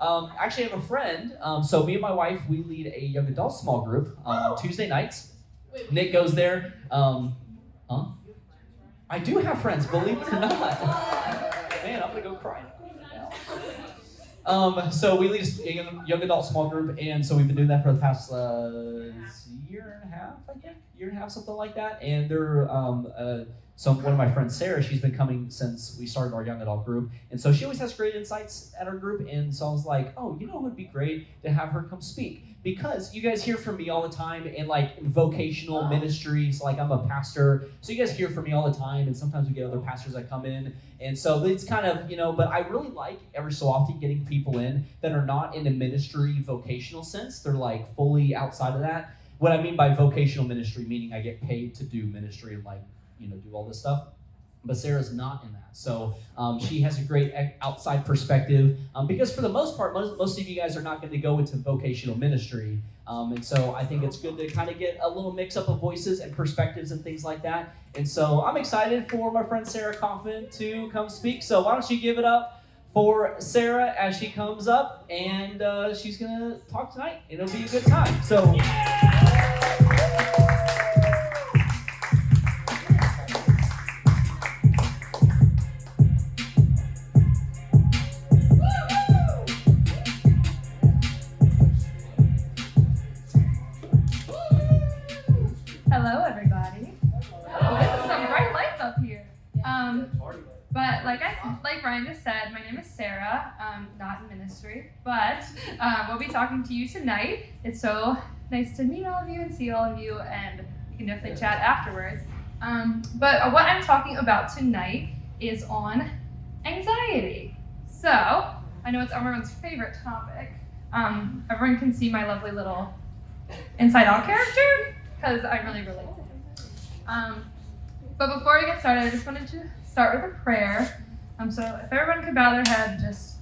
Actually, I have a friend. So me and my wife, we lead a young adult small group on Tuesday nights. Nick goes there. Huh? I do have friends, believe it or not. Man, I'm gonna go cry now. So we lead a young adult small group, and so we've been doing that for the past year and a half, I think, something like that. And they're so one of my friends, Sarah, she's been coming since we started our young adult group, and so she always has great insights at our group. And so I was like, oh, you know, it would be great to have her come speak, because you guys hear from me all the time in like vocational ministries. Like, I'm a pastor, so you guys hear from me all the time, and sometimes we get other pastors that come in, and so it's kind of, you know, but I really like every so often getting people in that are not in a ministry vocational sense. They're like fully outside of that. What I mean by vocational ministry, meaning I get paid to do ministry and like, you know, do all this stuff. But Sarah's not in that. So she has a great outside perspective, because for the most part, most of you guys are not going to go into vocational ministry. And so I think it's good to kind of get a little mix up of voices and perspectives and things like that. And so I'm excited for my friend Sarah Coffman to come speak. So why don't you give it up for Sarah as she comes up, and she's going to talk tonight. It'll be a good time. So. Hello, everybody. Oh, this is some bright lights up here. But like Ryan just said, my name is Sarah. Not in ministry, but we'll be talking to you tonight. It's so nice to meet all of you and see all of you, and we can definitely chat afterwards. But what I'm talking about tonight is on anxiety. So I know it's everyone's favorite topic. Everyone can see my lovely little Inside Out character, because I really relate to him. But before we get started, I just wanted to start with a prayer. So if everyone could bow their head, just,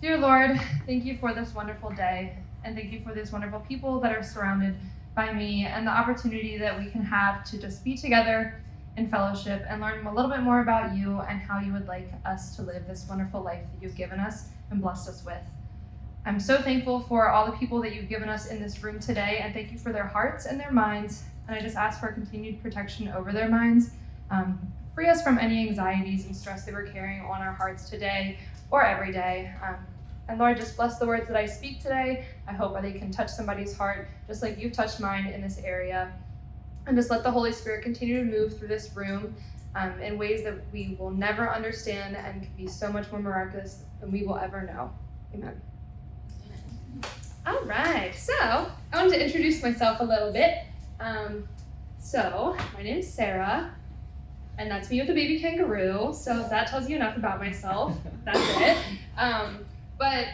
dear Lord, thank you for this wonderful day, and thank you for these wonderful people that are surrounded by me, and the opportunity that we can have to just be together in fellowship and learn a little bit more about you and how you would like us to live this wonderful life that you've given us and blessed us with. I'm so thankful for all the people that you've given us in this room today, and thank you for their hearts and their minds. And I just ask for continued protection over their minds. Free us from any anxieties and stress that we're carrying on our hearts today or every day. And Lord, just bless the words that I speak today. I hope that they can touch somebody's heart just like you've touched mine in this area. And just let the Holy Spirit continue to move through this room in ways that we will never understand and can be so much more miraculous than we will ever know. Amen. All right, so I wanted to introduce myself a little bit. So my name is Sarah, and that's me with a baby kangaroo. So if that tells you enough about myself, that's it. But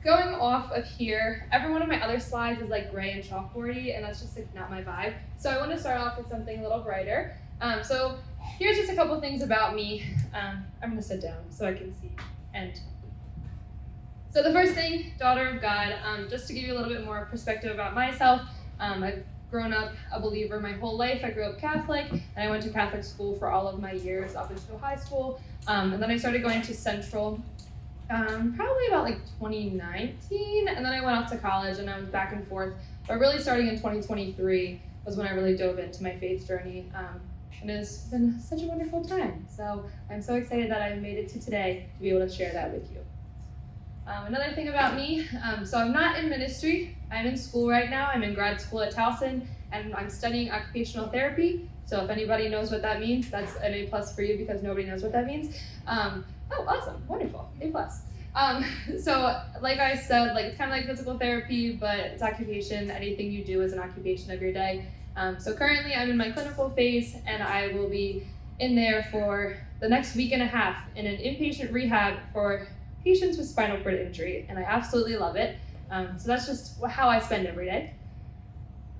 going off of here, every one of my other slides is like gray and chalkboardy, and that's just like not my vibe. So I want to start off with something a little brighter. So here's just a couple things about me. I'm going to sit down so I can see. And so the first thing, daughter of God, just to give you a little bit more perspective about myself, I've grown up a believer my whole life. I grew up Catholic, and I went to Catholic school for all of my years up until high school. And then I started going to Central probably about like 2019, and then I went off to college, and I was back and forth. But really starting in 2023 was when I really dove into my faith journey. And it's been such a wonderful time. So I'm so excited that I made it to today to be able to share that with you. Another thing about me, so I'm not in ministry. I'm in school right now. I'm in grad school at Towson, and I'm studying occupational therapy. So if anybody knows what that means, that's an A+ for you, because nobody knows what that means. Oh, awesome, wonderful, A+. So like I said, like it's kind of like physical therapy, but it's occupation. Anything you do is an occupation of your day. So currently I'm in my clinical phase, and I will be in there for the next week and a half in an inpatient rehab for patients with spinal cord injury, and I absolutely love it. So that's just how I spend every day.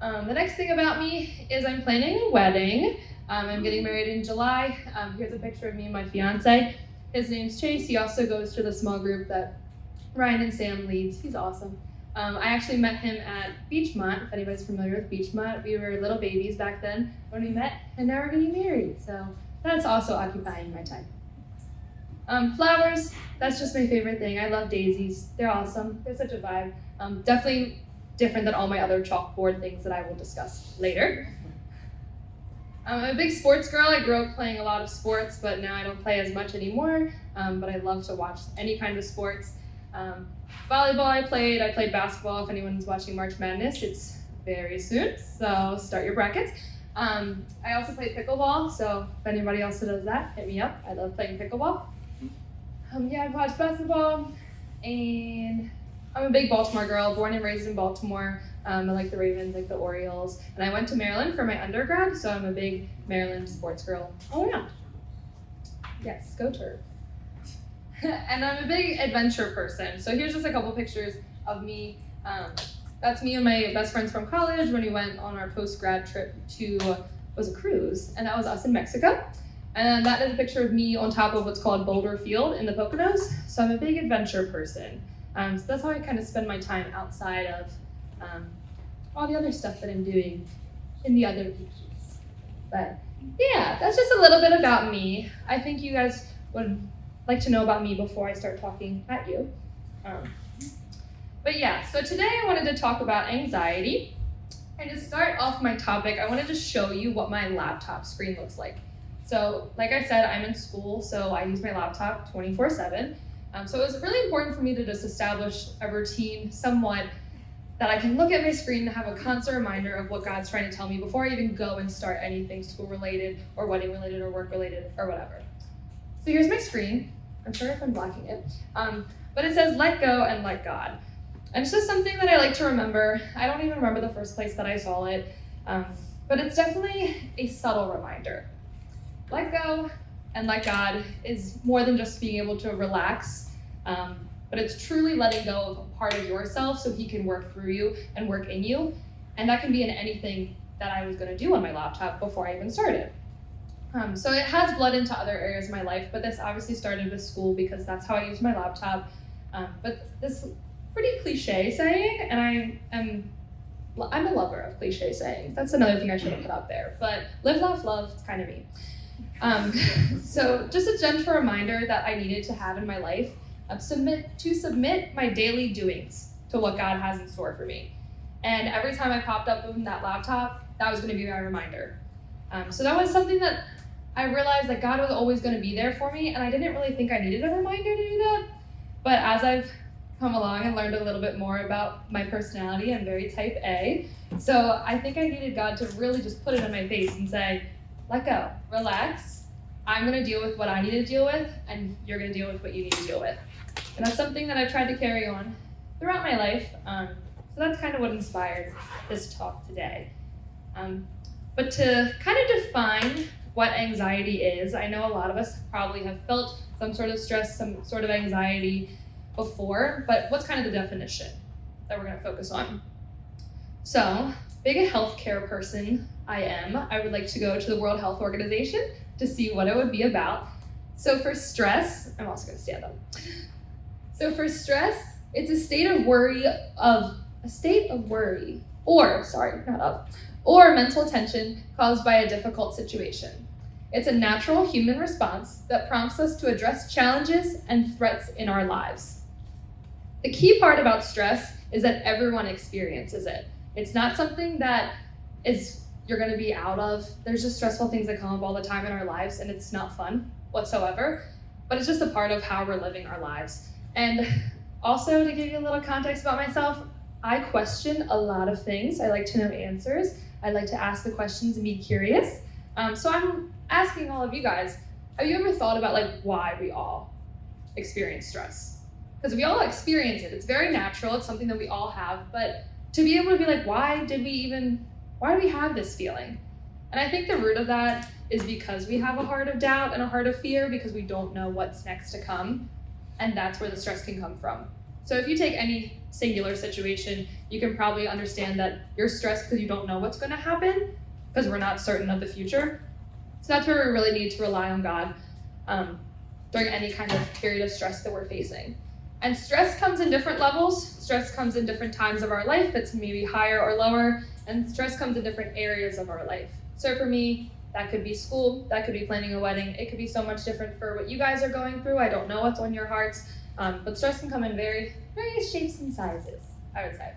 The next thing about me is I'm planning a wedding. I'm getting married in July. Here's a picture of me and my fiance. His name's Chase. He also goes to the small group that Ryan and Sam leads. He's awesome. I actually met him at Beachmont, if anybody's familiar with Beachmont. We were little babies back then when we met, and now we're getting married. So that's also occupying my time. Flowers, that's just my favorite thing. I love daisies. They're awesome. They're such a vibe. Definitely different than all my other chalkboard things that I will discuss later. I'm a big sports girl. I grew up playing a lot of sports, but now I don't play as much anymore. But I love to watch any kind of sports. Volleyball I played basketball. If anyone's watching March Madness, it's very soon, so start your brackets. I also played pickleball, so if anybody else does that, hit me up. I love playing pickleball. I watch basketball, and I'm a big Baltimore girl, born and raised in Baltimore. I like the Ravens, like the Orioles, and I went to Maryland for my undergrad, so I'm a big Maryland sports girl all around. Yes, go Terps. And I'm a big adventure person, so here's just a couple pictures of me. That's me and my best friends from college when we went on our post-grad trip to, was a cruise, and that was us in Mexico. And that is a picture of me on top of what's called Boulder Field in the Poconos. So I'm a big adventure person. So that's how I kind of spend my time outside of all the other stuff that I'm doing in the other pictures. But yeah, that's just a little bit about me. I think you guys would like to know about me before I start talking at you. But yeah, so today I wanted to talk about anxiety. And to start off my topic, I wanted to show you what my laptop screen looks like. So like I said, I'm in school, so I use my laptop 24/7. So it was really important for me to just establish a routine somewhat that I can look at my screen and have a constant reminder of what God's trying to tell me before I even go and start anything school related or wedding related or work related or whatever. So here's my screen. I'm sorry if I'm blocking it. But it says let go and let God. And it's just something that I like to remember. I don't even remember the first place that I saw it, but it's definitely a subtle reminder. Let go and let God is more than just being able to relax, but it's truly letting go of a part of yourself so he can work through you and work in you. And that can be in anything that I was going to do on my laptop before I even started. So it has bled into other areas of my life, but this obviously started with school because that's how I use my laptop. But this pretty cliche saying, and I'm a lover of cliche sayings. That's another thing I should have put up there. But live, laugh, love, it's kind of me. So just a gentle reminder that I needed to have in my life, submit my daily doings to what God has in store for me. And every time I popped up on that laptop, that was going to be my reminder. So that was something that I realized that God was always going to be there for me, and I didn't really think I needed a reminder to do that. But as I've come along and learned a little bit more about my personality, I'm very type A. So I think I needed God to really just put it in my face and say, let go, relax. I'm going to deal with what I need to deal with, and you're going to deal with what you need to deal with. And that's something that I've tried to carry on throughout my life. So that's kind of what inspired this talk today. But to kind of define what anxiety is, I know a lot of us probably have felt some sort of stress, some sort of anxiety before, but what's kind of the definition that we're going to focus on? So, being a healthcare person I would like to go to the World Health Organization to see what it would be about. So for stress, I'm also going to stand up. So for stress, it's a state of worry or mental tension caused by a difficult situation. It's a natural human response that prompts us to address challenges and threats in our lives. The key part about stress is that everyone experiences it. It's not something that you're going to be out of. There's just stressful things that come up all the time in our lives, and it's not fun whatsoever, but it's just a part of how we're living our lives. And also, to give you a little context about myself, I question a lot of things. I like to know answers. I like to ask the questions and be curious. So I'm asking all of you guys, have you ever thought about why we all experience stress? Because we all experience it. It's very natural. It's something that we all have. But to be able to be why do we have this feeling? And I think the root of that is because we have a heart of doubt and a heart of fear because we don't know what's next to come. And that's where the stress can come from. So if you take any singular situation, you can probably understand that you're stressed because you don't know what's going to happen, because we're not certain of the future. So that's where we really need to rely on God during any kind of period of stress that we're facing. And stress comes in different levels. Stress comes in different times of our life. It's maybe higher or lower. And stress comes in different areas of our life. So for me, That could be school, that could be planning a wedding. It could be so much different for what you guys are going through. I don't know what's on your hearts, but stress can come in various shapes and sizes, I would say.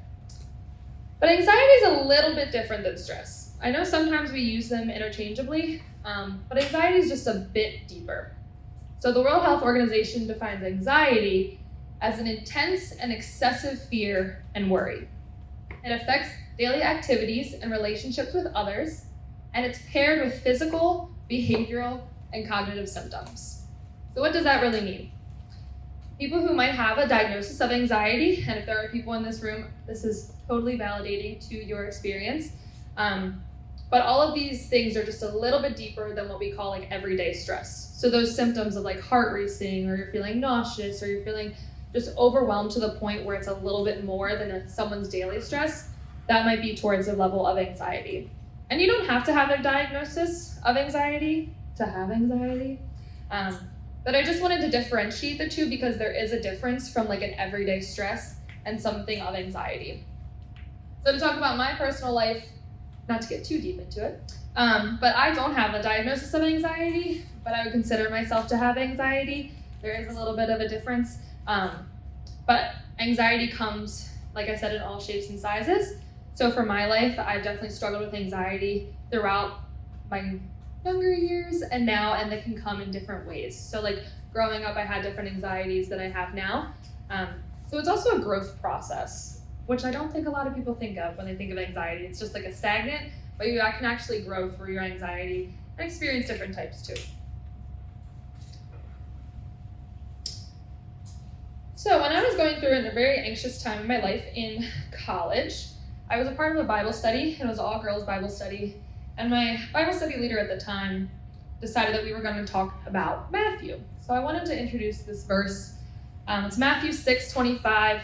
But anxiety is a little bit different than stress. I know sometimes we use them interchangeably, but anxiety is just a bit deeper. So the World Health Organization defines anxiety as an intense and excessive fear and worry. It affects daily activities and relationships with others, and it's paired with physical, behavioral, and cognitive symptoms. So what does that really mean? People who might have a diagnosis of anxiety, and if there are people in this room, this is totally validating to your experience, but all of these things are just a little bit deeper than what we call like everyday stress. So those symptoms of like heart racing, or you're feeling nauseous, or you're feeling just overwhelmed to the point where it's a little bit more than someone's daily stress, that might be towards a level of anxiety. And you don't have to have a diagnosis of anxiety to have anxiety. But I just wanted to differentiate the two because there is a difference from like an everyday stress and something of anxiety. So to talk about my personal life, not to get too deep into it, but I don't have a diagnosis of anxiety, but I would consider myself to have anxiety. There is a little bit of a difference. But anxiety comes, like I said, in all shapes and sizes. So for my life, I've definitely struggled with anxiety throughout my younger years and now, and they can come in different ways. So like growing up, I had different anxieties that I have now. So it's also a growth process, which I don't think a lot of people think of when they think of anxiety. It's just like a stagnant, but you can actually grow through your anxiety and experience different types too. So when I was going through a very anxious time in my life in college, I was a part of a Bible study. It was an all-girls Bible study. And my Bible study leader at the time decided that we were going to talk about Matthew. So I wanted to introduce this verse. It's Matthew 6:25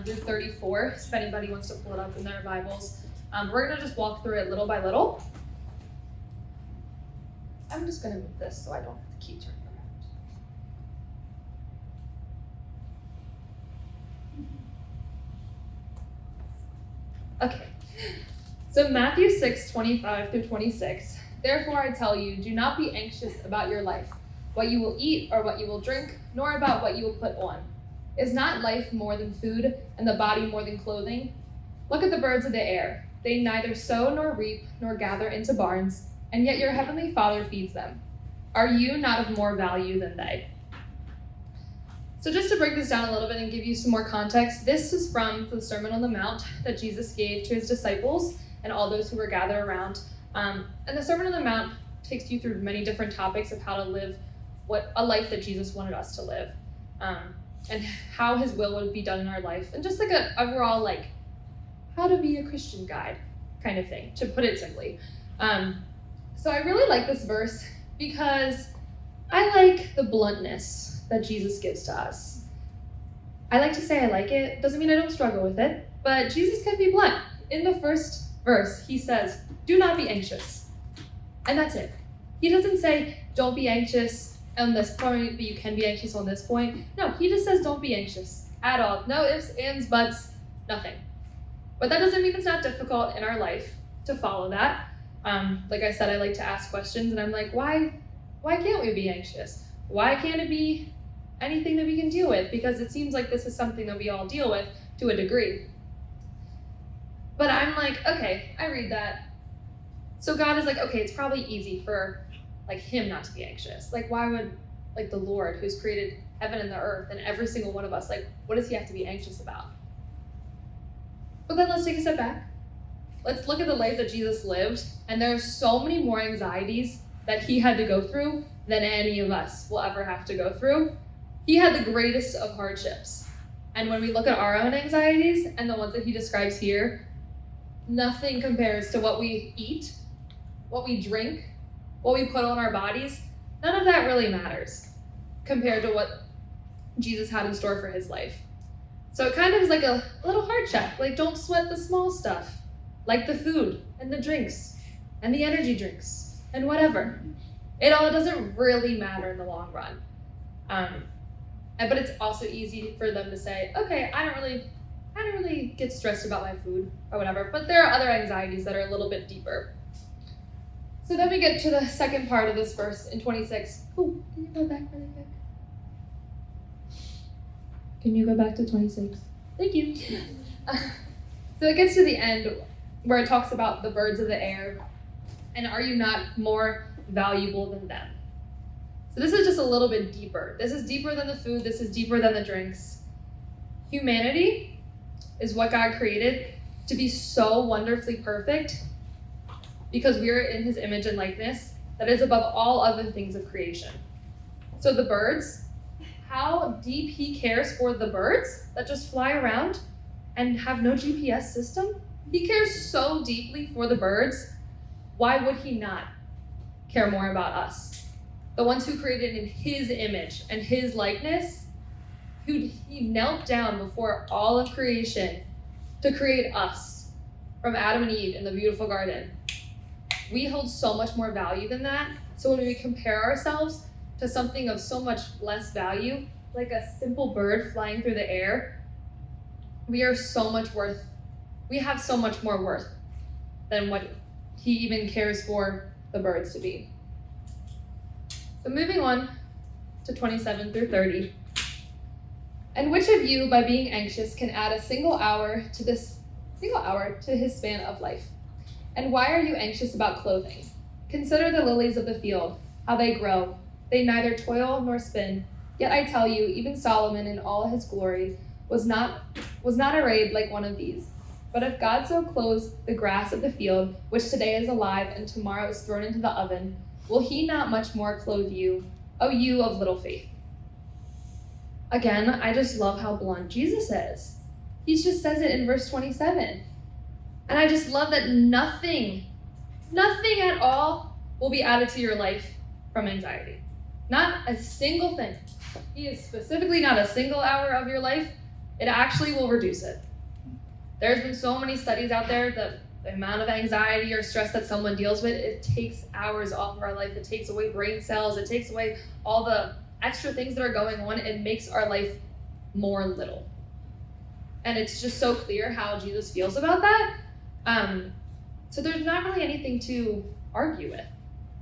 through 34, if anybody wants to pull it up in their Bibles. We're going to just walk through it little by little. I'm just going to move this so I don't have to keep turning around. Okay. So Matthew 6:25 through 26. Therefore I tell you, do not be anxious about your life, what you will eat or what you will drink, nor about what you will put on. Is not life more than food, and the body more than clothing? Look at the birds of the air. They neither sow nor reap nor gather into barns, and yet your heavenly Father feeds them. Are you not of more value than they? So just to break this down a little bit and give you some more context, this is from the Sermon on the Mount that Jesus gave to his disciples and all those who were gathered around. And the Sermon on the Mount takes you through many different topics of how to live a life that Jesus wanted us to live, and how his will would be done in our life, and just like a overall like how to be a Christian guide kind of thing, to put it simply. So I really like this verse because I like the bluntness that Jesus gives to us. I like to say I like it. Doesn't mean I don't struggle with it, but Jesus can be blunt. In the first verse, he says, do not be anxious. And that's it. He doesn't say, don't be anxious on this point, but you can be anxious on this point. No, he just says, don't be anxious at all. No ifs, ands, buts, nothing. But that doesn't mean it's not difficult in our life to follow that. Like I said, I like to ask questions, and I'm like, why can't we be anxious? Why can't it be anything that we can deal with? Because it seems like this is something that we all deal with to a degree. But I'm like, okay, I read that. So God is like, okay, it's probably easy for like him not to be anxious. Like, why would like the Lord who's created heaven and the earth and every single one of us, like, what does he have to be anxious about? But then let's take a step back. Let's look at the life that Jesus lived, and there are so many more anxieties that he had to go through than any of us will ever have to go through. He had the greatest of hardships. And when we look at our own anxieties and the ones that he describes here, nothing compares to what we eat, what we drink, what we put on our bodies. None of that really matters compared to what Jesus had in store for his life. So it kind of is like a little heart check. Like, don't sweat the small stuff, like the food and the drinks and the energy drinks and whatever. It all doesn't really matter in the long run. But it's also easy for them to say, okay, I don't really get stressed about my food or whatever. But there are other anxieties that are a little bit deeper. So then we get to the second part of this verse in 26. Oh, can you go back really quick? Can you go back to 26? Thank you. So it gets to the end where it talks about the birds of the air and are you not more valuable than them? So this is just a little bit deeper. This is deeper than the food. This is deeper than the drinks. Humanity is what God created to be so wonderfully perfect because we are in his image and likeness that is above all other things of creation. So the birds, how deep he cares for the birds that just fly around and have no GPS system. He cares so deeply for the birds. Why would he not care more about us? The ones who created in his image and his likeness, he knelt down before all of creation to create us from Adam and Eve in the beautiful garden. We hold so much more value than that. So when we compare ourselves to something of so much less value, like a simple bird flying through the air, we have so much more worth than what he even cares for the birds to be. So moving on to 27 through 30. And which of you, by being anxious, can add a single hour to his span of life? And why are you anxious about clothing? Consider the lilies of the field, how they grow. They neither toil nor spin. Yet I tell you, even Solomon in all his glory was not arrayed like one of these. But if God so clothes the grass of the field, which today is alive and tomorrow is thrown into the oven, will he not much more clothe you, O you of little faith? Again, I just love how blunt Jesus is. He just says it in verse 27. And I just love that nothing at all will be added to your life from anxiety. Not a single thing. He is specifically not a single hour of your life. It actually will reduce it. There's been so many studies out there that the amount of anxiety or stress that someone deals with, it takes hours off of our life. It takes away brain cells. It takes away all the extra things that are going on. It makes our life more little. And it's just so clear how Jesus feels about that. So there's not really anything to argue with.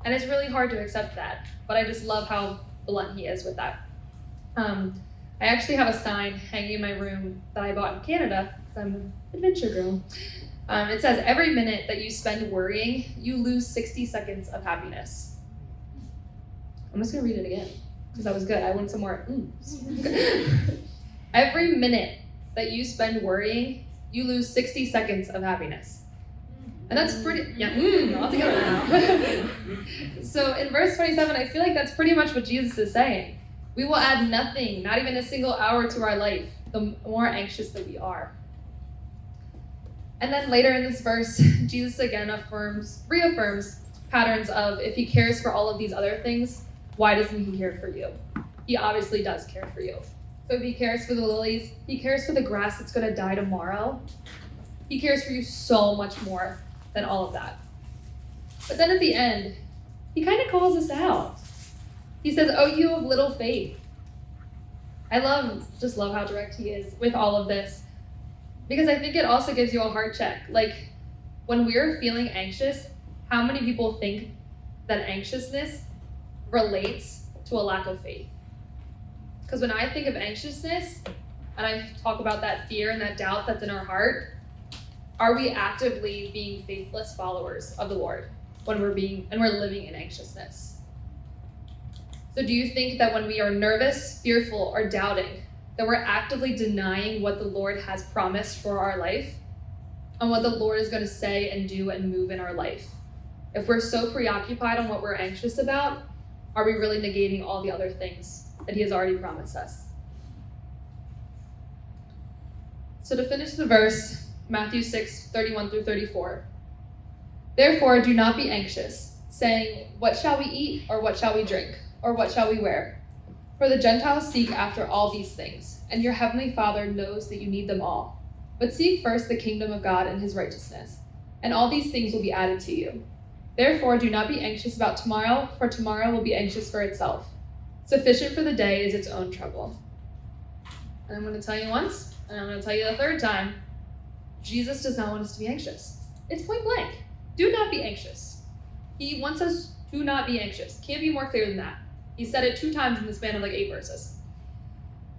And it's really hard to accept that. But I just love how blunt he is with that. I actually have a sign hanging in my room that I bought in Canada, because I'm an adventure girl. It says, every minute that you spend worrying, you lose 60 seconds of happiness. I'm just going to read it again, because that was good. I want some more. Every minute that you spend worrying, you lose 60 seconds of happiness. And that's pretty, all together now. So in verse 27, I feel like that's pretty much what Jesus is saying. We will add nothing, not even a single hour to our life, the more anxious that we are. And then later in this verse, Jesus again reaffirms patterns of if he cares for all of these other things, why doesn't he care for you? He obviously does care for you. So if he cares for the lilies, he cares for the grass that's going to die tomorrow. He cares for you so much more than all of that. But then at the end, he kind of calls us out. He says, "Oh, you of little faith." I just love how direct he is with all of this, because I think it also gives you a heart check. Like, when we're feeling anxious, how many people think that anxiousness relates to a lack of faith? Because when I think of anxiousness, and I talk about that fear and that doubt that's in our heart, are we actively being faithless followers of the Lord when we're living in anxiousness? So do you think that when we are nervous, fearful, or doubting, that we're actively denying what the Lord has promised for our life and what the Lord is going to say and do and move in our life? If we're so preoccupied on what we're anxious about, are we really negating all the other things that he has already promised us? So to finish the verse, Matthew 6:31 through 34. Therefore, do not be anxious, saying, what shall we eat, or what shall we drink, or what shall we wear? For the Gentiles seek after all these things, and your heavenly Father knows that you need them all. But seek first the kingdom of God and his righteousness, and all these things will be added to you. Therefore, do not be anxious about tomorrow, for tomorrow will be anxious for itself. Sufficient for the day is its own trouble. And I'm going to tell you once, and I'm going to tell you the third time, Jesus does not want us to be anxious. It's point blank. Do not be anxious. He wants us to not be anxious. Can't be more clear than that. He said it 2 times in the span of like 8 verses.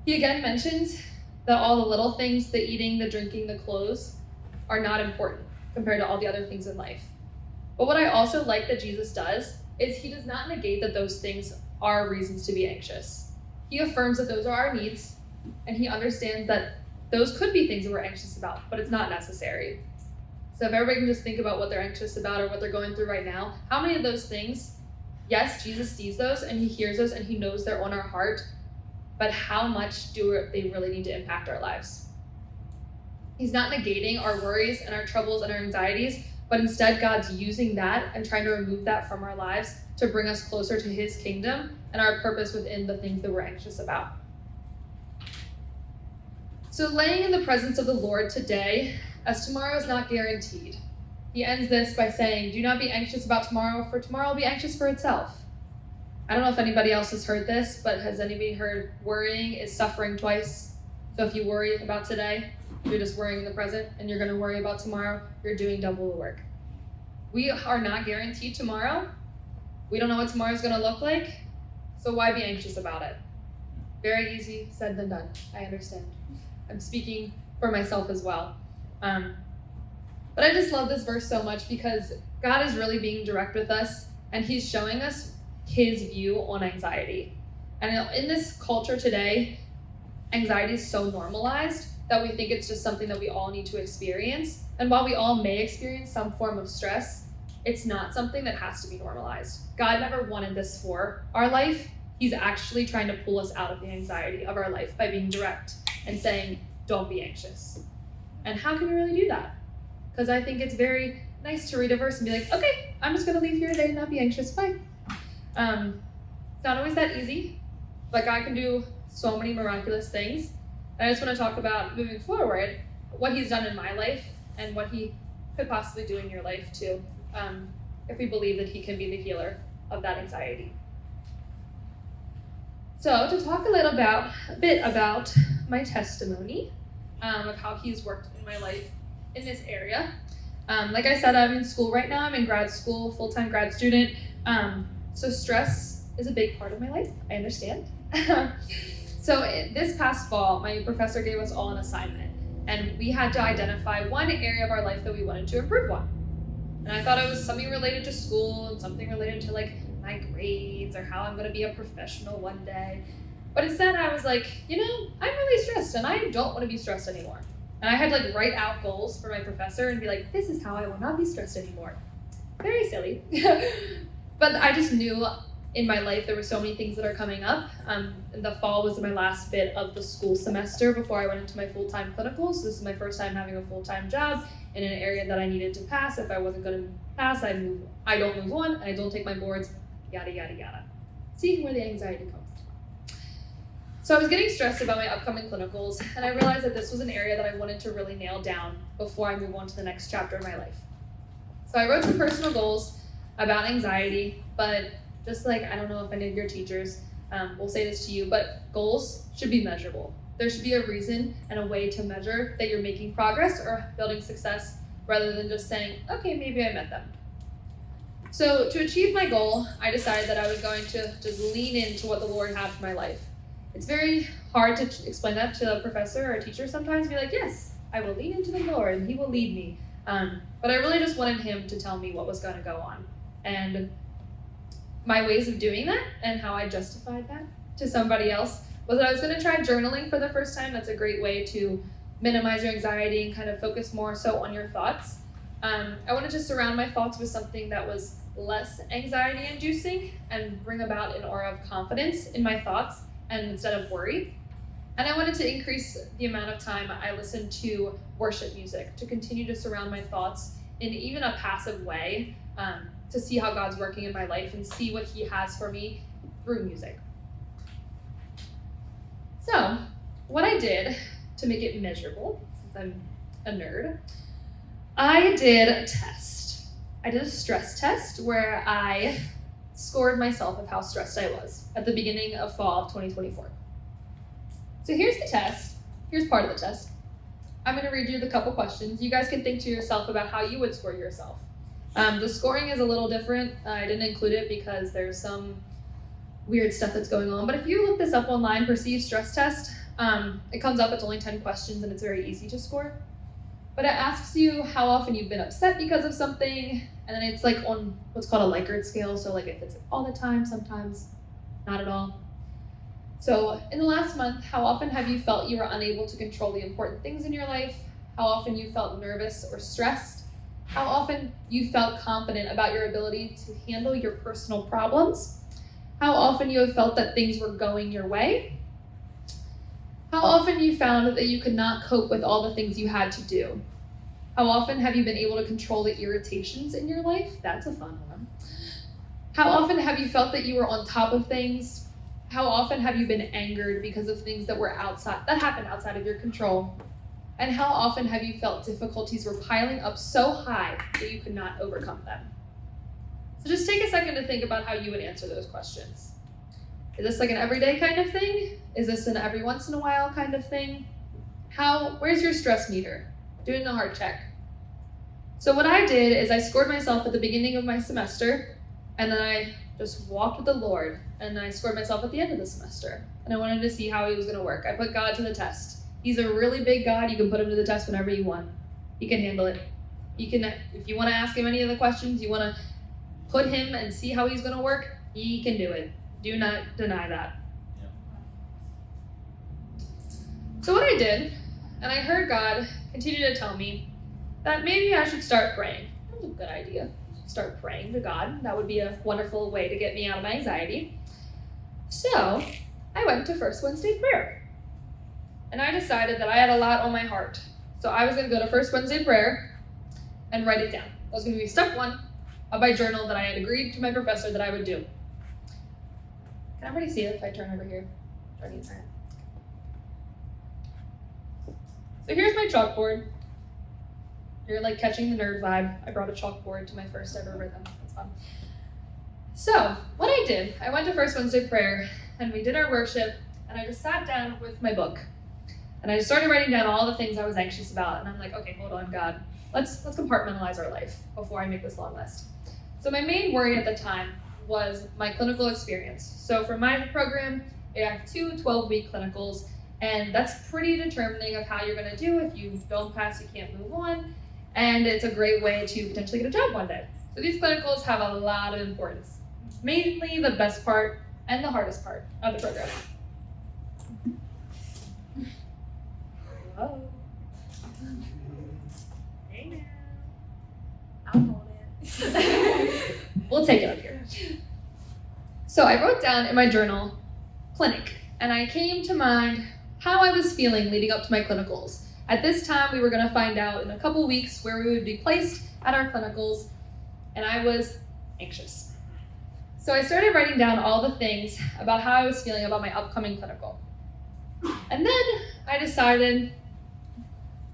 He again mentions that all the little things, the eating, the drinking, the clothes, are not important compared to all the other things in life. But what I also like that Jesus does is he does not negate that those things are reasons to be anxious. He affirms that those are our needs, and he understands that those could be things that we're anxious about, but it's not necessary. So if everybody can just think about what they're anxious about or what they're going through right now, how many of those things, yes, Jesus sees those and he hears those and he knows they're on our heart, but how much do they really need to impact our lives? He's not negating our worries and our troubles and our anxieties, but instead God's using that and trying to remove that from our lives to bring us closer to his kingdom and our purpose within the things that we're anxious about. So laying in the presence of the Lord today, as tomorrow is not guaranteed. He ends this by saying, do not be anxious about tomorrow, for tomorrow will be anxious for itself. I don't know if anybody else has heard this, but has anybody heard worrying is suffering twice? So if you worry about today, you're just worrying in the present, and you're going to worry about tomorrow, you're doing double the work. We are not guaranteed tomorrow. We don't know what tomorrow is going to look like, so why be anxious about it? Very easy said than done. I understand. I'm speaking for myself as well. But I just love this verse so much because God is really being direct with us, and he's showing us his view on anxiety. And in this culture today, anxiety is so normalized that we think it's just something that we all need to experience. And while we all may experience some form of stress, it's not something that has to be normalized. God never wanted this for our life. He's actually trying to pull us out of the anxiety of our life by being direct and saying, don't be anxious. And how can we really do that? Because I think it's very nice to read a verse and be like, okay, I'm just going to leave here today and not be anxious. Bye. It's not always that easy, but God can do so many miraculous things. And I just want to talk about moving forward, what he's done in my life and what he could possibly do in your life too, if we believe that he can be the healer of that anxiety. So to talk a bit about my testimony of how he's worked in my life in this area. Like I said, I'm in school right now. I'm in grad school, full-time grad student. So stress is a big part of my life. I understand. So this past fall, my professor gave us all an assignment, and we had to identify one area of our life that we wanted to improve on. And I thought it was something related to school and something related to like my grades or how I'm going to be a professional one day. But instead I was like, I'm really stressed and I don't want to be stressed anymore. And I had like write out goals for my professor and be like, this is how I will not be stressed anymore. Very silly. But I just knew in my life there were so many things that are coming up. And the fall was my last bit of the school semester before I went into my full-time clinicals. So this is my first time having a full-time job in an area that I needed to pass. If I wasn't going to pass, I don't move on, I don't take my boards, yada, yada, yada. See where the anxiety comes from. So I was getting stressed about my upcoming clinicals, and I realized that this was an area that I wanted to really nail down before I move on to the next chapter of my life. So I wrote some personal goals about anxiety, but just like, I don't know if any of your teachers will say this to you, but goals should be measurable. There should be a reason and a way to measure that you're making progress or building success rather than just saying, okay, maybe I met them. So to achieve my goal, I decided that I was going to just lean into what the Lord had for my life. It's very hard to explain that to a professor or a teacher sometimes, be like, yes, I will lean into the Lord and he will lead me. But I really just wanted him to tell me what was going to go on. And my ways of doing that and how I justified that to somebody else was that I was going to try journaling for the first time. That's a great way to minimize your anxiety and kind of focus more so on your thoughts. I wanted to surround my thoughts with something that was less anxiety-inducing and bring about an aura of confidence in my thoughts and instead of worry. And I wanted to increase the amount of time I listened to worship music to continue to surround my thoughts in even a passive way to see how God's working in my life and see what he has for me through music. So what I did to make it measurable, since I'm a nerd, I did a test. I did a stress test where I scored myself of how stressed I was at the beginning of fall of 2024. So here's the test. Here's part of the test. I'm going to read you the couple questions. You guys can think to yourself about how you would score yourself. The scoring is a little different. I didn't include it because there's some weird stuff that's going on. But if you look this up online, perceived stress test, it comes up, it's only 10 questions and it's very easy to score. But it asks you how often you've been upset because of something, and then it's like on what's called a Likert scale, so like if it's all the time, sometimes not at all. So in the last month, how often have you felt you were unable to control the important things in your life? How often you felt nervous or stressed? How often you felt confident about your ability to handle your personal problems? How often you have felt that things were going your way? How often you found that you could not cope with all the things you had to do? How often have you been able to control the irritations in your life? That's a fun one. How often have you felt that you were on top of things? How often have you been angered because of things that happened outside of your control? And how often have you felt difficulties were piling up so high that you could not overcome them? So just take a second to think about how you would answer those questions. Is this like an everyday kind of thing? Is this an every once in a while kind of thing? Where's your stress meter? Doing a heart check. So what I did is I scored myself at the beginning of my semester, and then I just walked with the Lord, and I scored myself at the end of the semester. And I wanted to see how he was going to work. I put God to the test. He's a really big God. You can put him to the test whenever you want. He can handle it. If you want to ask him any of the questions, you want to put him and see how he's going to work, he can do it. Do not deny that. Yeah. So what I did, and I heard God continue to tell me that maybe I should start praying. That was a good idea. Start praying to God. That would be a wonderful way to get me out of my anxiety. So I went to First Wednesday prayer. And I decided that I had a lot on my heart. So I was going to go to First Wednesday prayer and write it down. That was going to be step 1 of my journal that I had agreed to my professor that I would do. Can everybody see it if I turn over here? So here's my chalkboard. You're like catching the nerd vibe. I brought a chalkboard to my first ever rhythm. That's fun. So what I did, I went to First Wednesday prayer and we did our worship and I just sat down with my book. And I just started writing down all the things I was anxious about. And I'm like, okay, hold on, God. Let's compartmentalize our life before I make this long list. So my main worry at the time was my clinical experience. So for my program, I have 2 12-week clinicals, and that's pretty determining of how you're going to do. If you don't pass, you can't move on, and it's a great way to potentially get a job one day. So these clinicals have a lot of importance, mainly the best part and the hardest part of the program. Hello. Hey now. I'm on it. We'll take it up here. So I wrote down in my journal, clinic, and I came to mind how I was feeling leading up to my clinicals. At this time, we were going to find out in a couple weeks where we would be placed at our clinicals, and I was anxious. So I started writing down all the things about how I was feeling about my upcoming clinical. And then I decided,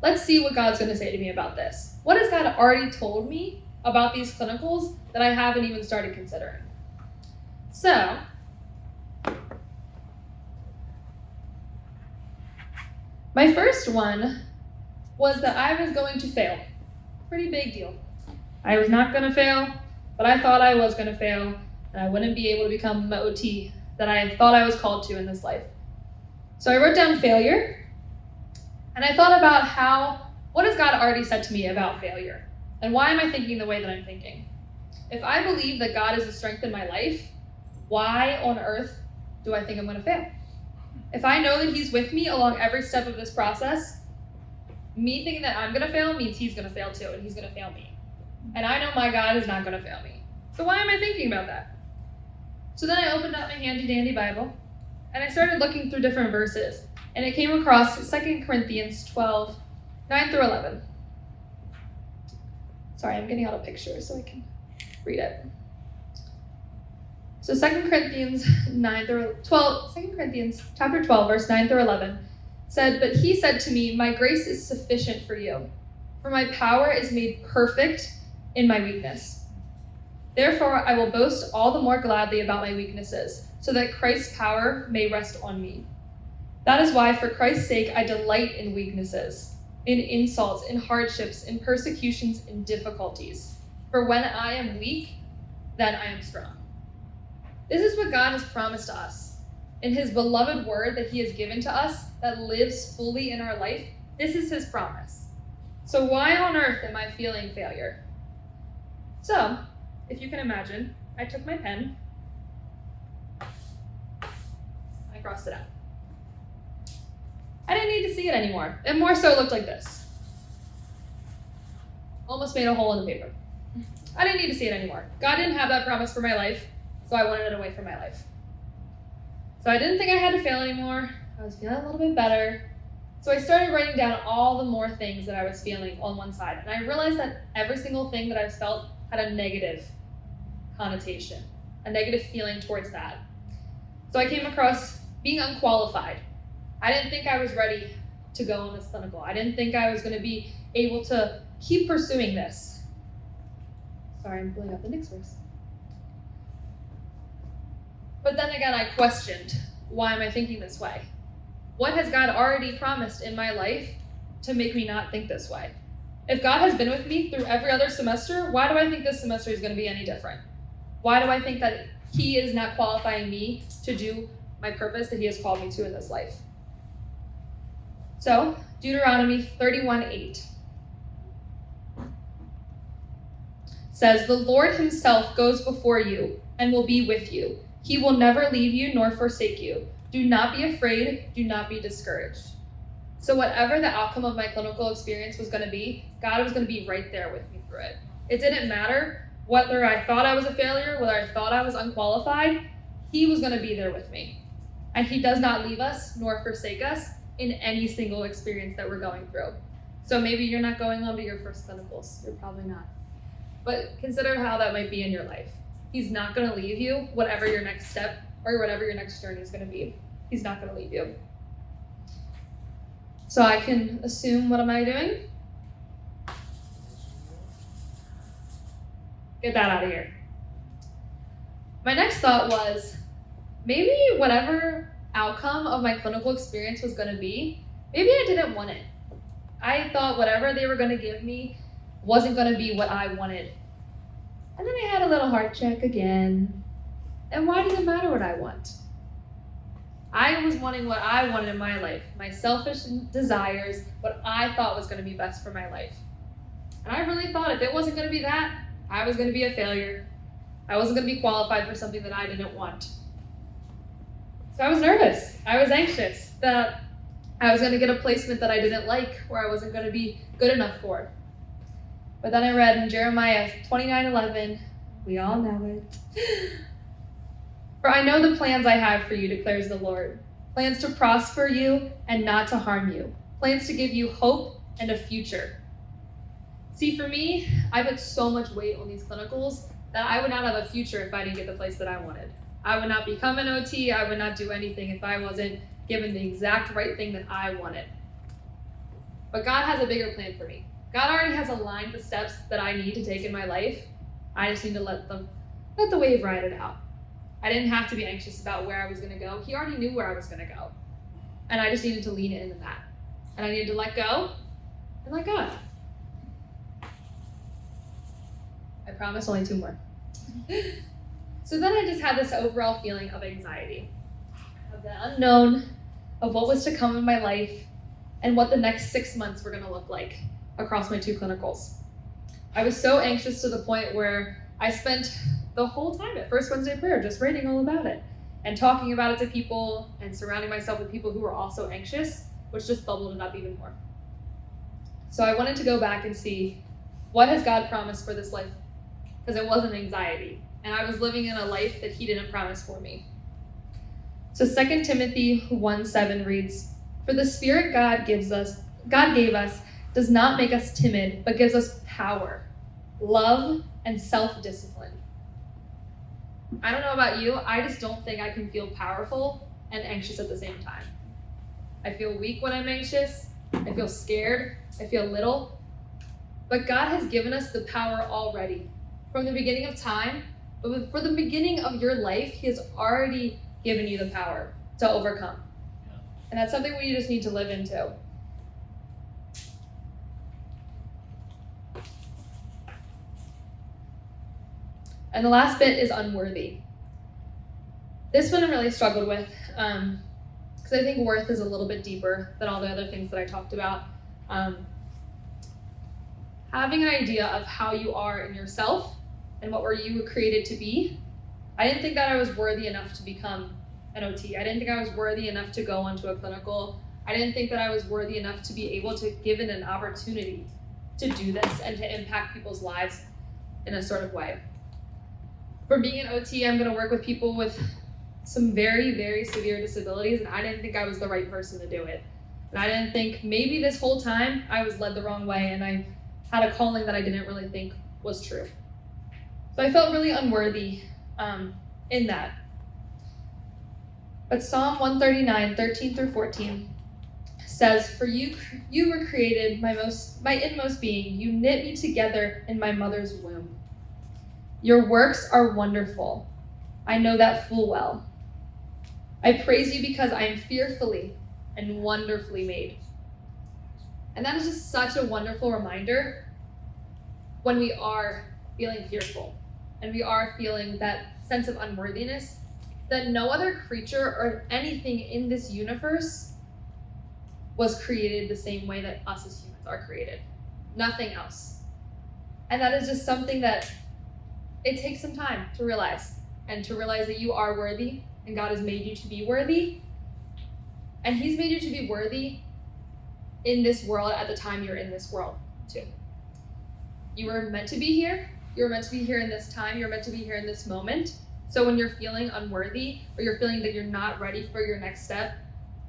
let's see what God's going to say to me about this. What has God already told me about these clinicals that I haven't even started considering? So, my first one was that I was going to fail. Pretty big deal. I was not going to fail, but I thought I was going to fail, and I wouldn't be able to become the OT that I thought I was called to in this life. So I wrote down failure, and I thought about what has God already said to me about failure? And why am I thinking the way that I'm thinking? If I believe that God is the strength in my life, why on earth do I think I'm going to fail? If I know that he's with me along every step of this process, me thinking that I'm going to fail means he's going to fail too, and he's going to fail me. And I know my God is not going to fail me. So why am I thinking about that? So then I opened up my handy dandy Bible, and I started looking through different verses, and I came across 2 Corinthians 12, 9 through 11. Sorry, I'm getting out a picture so I can read it. So 2 Corinthians chapter 12, verse 9 through 11 said, "But he said to me, my grace is sufficient for you, for my power is made perfect in my weakness. Therefore, I will boast all the more gladly about my weaknesses, so that Christ's power may rest on me. That is why, for Christ's sake, I delight in weaknesses, in insults, in hardships, in persecutions, in difficulties. For when I am weak, then I am strong. This is what God has promised us. In his beloved word that he has given to us that lives fully in our life, this is his promise. So why on earth am I feeling failure? So, if you can imagine, I took my pen, I crossed it out. I didn't need to see it anymore. It more so looked like this. Almost made a hole in the paper. I didn't need to see it anymore. God didn't have that promise for my life, so I wanted it away from my life. So I didn't think I had to fail anymore. I was feeling a little bit better. So I started writing down all the more things that I was feeling on one side. And I realized that every single thing that I felt had a negative connotation, a negative feeling towards that. So I came across being unqualified. I didn't think I was ready to go on this clinical. I didn't think I was going to be able to keep pursuing this. Sorry, I'm pulling up the next verse. But then again, I questioned, why am I thinking this way? What has God already promised in my life to make me not think this way? If God has been with me through every other semester, why do I think this semester is going to be any different? Why do I think that he is not qualifying me to do my purpose that he has called me to in this life? So, Deuteronomy 31:8 says, "The Lord himself goes before you and will be with you. He will never leave you nor forsake you. Do not be afraid. Do not be discouraged." So whatever the outcome of my clinical experience was going to be, God was going to be right there with me through it. It didn't matter whether I thought I was a failure, whether I thought I was unqualified, he was going to be there with me. And he does not leave us nor forsake us in any single experience that we're going through. So maybe you're not going on to your first clinicals. You're probably not. But consider how that might be in your life. He's not going to leave you, whatever your next step or whatever your next journey is going to be. He's not going to leave you. So I can assume, what am I doing? Get that out of here. My next thought was, maybe whatever outcome of my clinical experience was going to be, maybe I didn't want it. I thought whatever they were going to give me wasn't going to be what I wanted. And then I had a little heart check again. And why does it matter what I want? I was wanting what I wanted in my life, my selfish desires, what I thought was going to be best for my life. And I really thought if it wasn't going to be that, I was going to be a failure. I wasn't going to be qualified for something that I didn't want. So I was nervous. I was anxious that I was going to get a placement that I didn't like, or I wasn't going to be good enough for. But then I read in Jeremiah 29:11, we all know it. "For I know the plans I have for you, declares the Lord. Plans to prosper you and not to harm you. Plans to give you hope and a future." See, for me, I put so much weight on these clinicals that I would not have a future if I didn't get the place that I wanted. I would not become an OT. I would not do anything if I wasn't given the exact right thing that I wanted. But God has a bigger plan for me. God already has aligned the steps that I need to take in my life. I just need to let the wave ride it out. I didn't have to be anxious about where I was going to go. He already knew where I was going to go. And I just needed to lean into that. And I needed to let go and let God. I promise only 2 more. So then I just had this overall feeling of anxiety, of the unknown, of what was to come in my life, and what the next 6 months were going to look like across my 2 clinicals. I was so anxious to the point where I spent the whole time at First Wednesday Prayer just writing all about it and talking about it to people and surrounding myself with people who were also anxious, which just bubbled it up even more. So I wanted to go back and see, what has God promised for this life? Because it wasn't anxiety, and I was living in a life that he didn't promise for me. So 2 Timothy 1:7 reads, "For the Spirit God gave us does not make us timid, but gives us power, love, and self-discipline." I don't know about you, I just don't think I can feel powerful and anxious at the same time. I feel weak when I'm anxious, I feel scared, I feel little, but God has given us the power already. From the beginning of time, but for the beginning of your life, he has already given you the power to overcome. And that's something we just need to live into. And the last bit is unworthy. This one I really struggled with because I think worth is a little bit deeper than all the other things that I talked about. Having an idea of how you are in yourself and what were you created to be. I didn't think that I was worthy enough to become an OT. I didn't think I was worthy enough to go onto a clinical. I didn't think that I was worthy enough to be able to give it an opportunity to do this and to impact people's lives in a sort of way. For being an OT, I'm going to work with people with some very, very severe disabilities, and I didn't think I was the right person to do it. And I didn't think maybe this whole time I was led the wrong way and I had a calling that I didn't really think was true. So I felt really unworthy in that. But Psalm 139, 13 through 14 says, "For you were created, my inmost being. You knit me together in my mother's womb. Your works are wonderful. I know that full well. I praise you because I am fearfully and wonderfully made." And that is just such a wonderful reminder when we are feeling fearful and we are feeling that sense of unworthiness, that no other creature or anything in this universe was created the same way that us as humans are created. Nothing else. And that is just something that it takes some time to realize, and to realize that you are worthy and God has made you to be worthy. And He's made you to be worthy in this world at the time you're in this world too. You were meant to be here. You're meant to be here in this time. You're meant to be here in this moment. So when you're feeling unworthy or you're feeling that you're not ready for your next step,